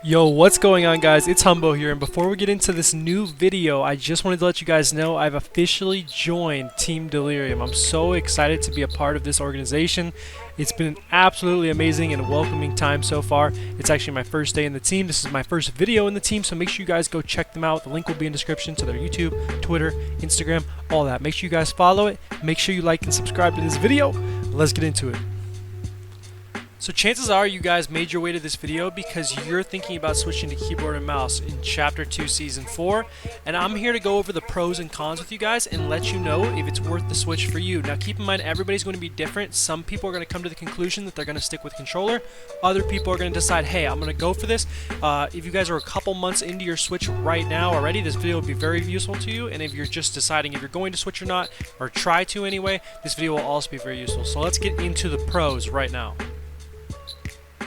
Yo, what's going on, guys? It's Humbo here, and before we get into this new video, I just wanted to let you guys know I've officially joined Team Delirium. I'm so excited to be a part of this organization. It's been an absolutely amazing and welcoming time so far. It's actually my first day in the team. This is my first video in the team, so make sure you guys go check them out. The link will be in the description to their YouTube, Twitter, Instagram, all that. Make sure you guys follow it. Make sure you like and subscribe to this video. Let's get into it. So chances are you guys made your way to this video because you're thinking about switching to keyboard and mouse in Chapter 2 Season 4, and I'm here to go over the pros and cons with you guys and let you know if it's worth the switch for you. Now keep in mind, everybody's going to be different. Some people are going to come to the conclusion that they're going to stick with controller. Other people are going to decide, hey, I'm going to go for this. If you guys are a couple months into your switch right now already, this video will be very useful to you, and if you're just deciding if you're going to switch or not, or try to anyway, this video will also be very useful. So let's get into the pros right now.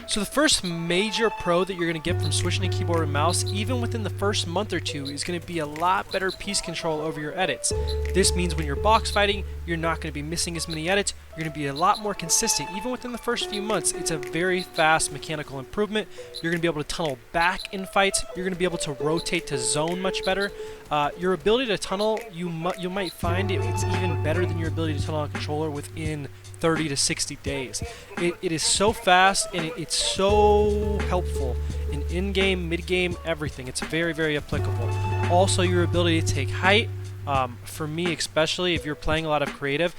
So the first major pro that you're going to get from switching to keyboard and mouse, even within the first month or two, is going to be a lot better piece control over your edits. This means when you're box fighting, you're not going to be missing as many edits. You're going to be a lot more consistent. Even within the first few months, it's a very fast mechanical improvement. You're going to be able to tunnel back in fights. You're going to be able to rotate to zone much better. Your ability to tunnel, you might find it's even better than your ability to tunnel on a controller within 30 to 60 days. It is so fast, and it's so helpful in-game, mid-game, everything. It's very, very applicable. Also, your ability to take height. For me especially, if you're playing a lot of creative,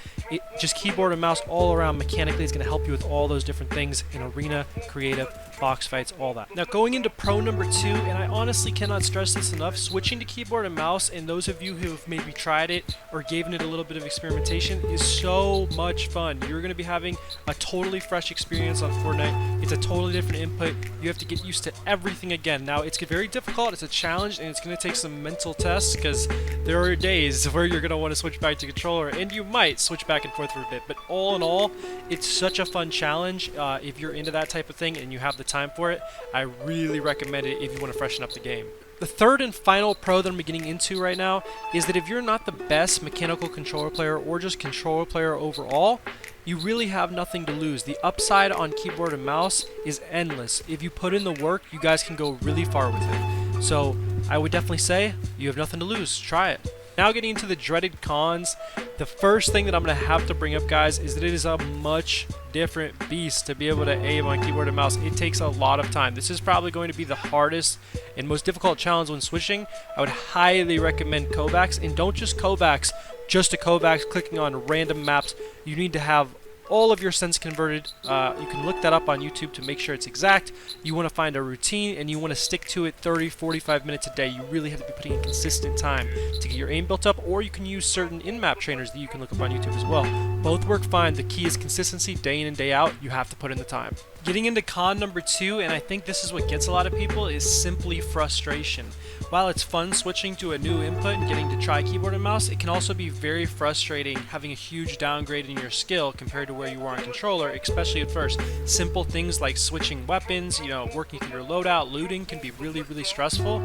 just keyboard and mouse all around mechanically is going to help you with all those different things in arena, creative, box fights, all that. Now going into pro number 2, and I honestly cannot stress this enough, switching to keyboard and mouse, and those of you who have maybe tried it or given it a little bit of experimentation, is so much fun. You're going to be having a totally fresh experience on Fortnite. It's a totally different input. You have to get used to everything again. Now it's very difficult, it's a challenge, and it's going to take some mental tests because there are days where you're going to want to switch back to controller, and you might switch back and forth for a bit, but all in all, it's such a fun challenge. If you're into that type of thing and you have the time for it, I really recommend it if you want to freshen up the game. The third and final pro that I'm getting into right now is that if you're not the best mechanical controller player or just controller player overall, you really have nothing to lose. The upside on keyboard and mouse is endless. If you put in the work, you guys can go really far with it. So I would definitely say you have nothing to lose. Try it. Now getting into the dreaded cons, the first thing that I'm going to have to bring up, guys, is that it is a much different beast to be able to aim on keyboard and mouse. It takes a lot of time. This is probably going to be the hardest and most difficult challenge when switching. I would highly recommend Kovacs, and don't just Kovacs, just a Kovacs clicking on random maps. You need to have all of your sense converted. You can look that up on YouTube to make sure it's exact. You want to find a routine, and you want to stick to it 30-45 minutes a day. You really have to be putting in consistent time to get your aim built up, or you can use certain in-map trainers that you can look up on YouTube as well. Both work fine. The key is consistency. Day in and day out, you have to put in the time. Getting into con number 2, and I think this is what gets a lot of people, is simply frustration. While it's fun switching to a new input and getting to try keyboard and mouse, it can also be very frustrating having a huge downgrade in your skill compared to where you were on controller, especially at first. Simple things like switching weapons, working through your loadout, looting can be really, really stressful.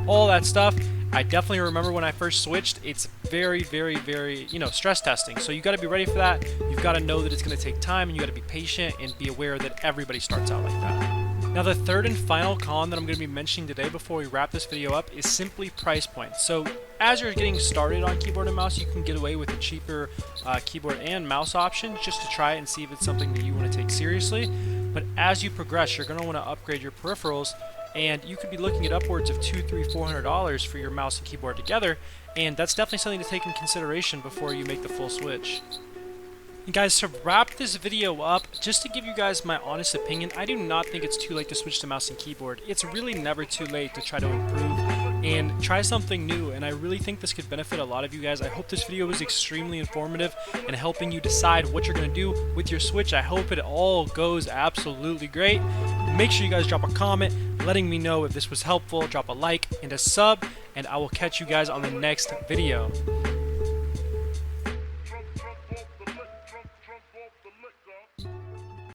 All that stuff. I definitely remember when I first switched, it's very, very, very, stress testing. So you got to be ready for that. You've got to know that it's going to take time, and you got to be patient and be aware that everybody starts out like that. Now the third and final con that I'm going to be mentioning today before we wrap this video up is simply price point. So as you're getting started on keyboard and mouse, you can get away with a cheaper keyboard and mouse option just to try it and see if it's something that you want to take seriously. But as you progress, you're going to want to upgrade your peripherals, and you could be looking at upwards of $200, $300, $400 for your mouse and keyboard together, and that's definitely something to take in consideration before you make the full switch. And guys, to wrap this video up, just to give you guys my honest opinion, I do not think it's too late to switch to mouse and keyboard. It's really never too late to try to improve and try something new, and I really think this could benefit a lot of you guys. I hope this video was extremely informative and helping you decide what you're going to do with your Switch. I hope it all goes absolutely great. Make sure you guys drop a comment letting me know if this was helpful, drop a like and a sub, and I will catch you guys on the next video.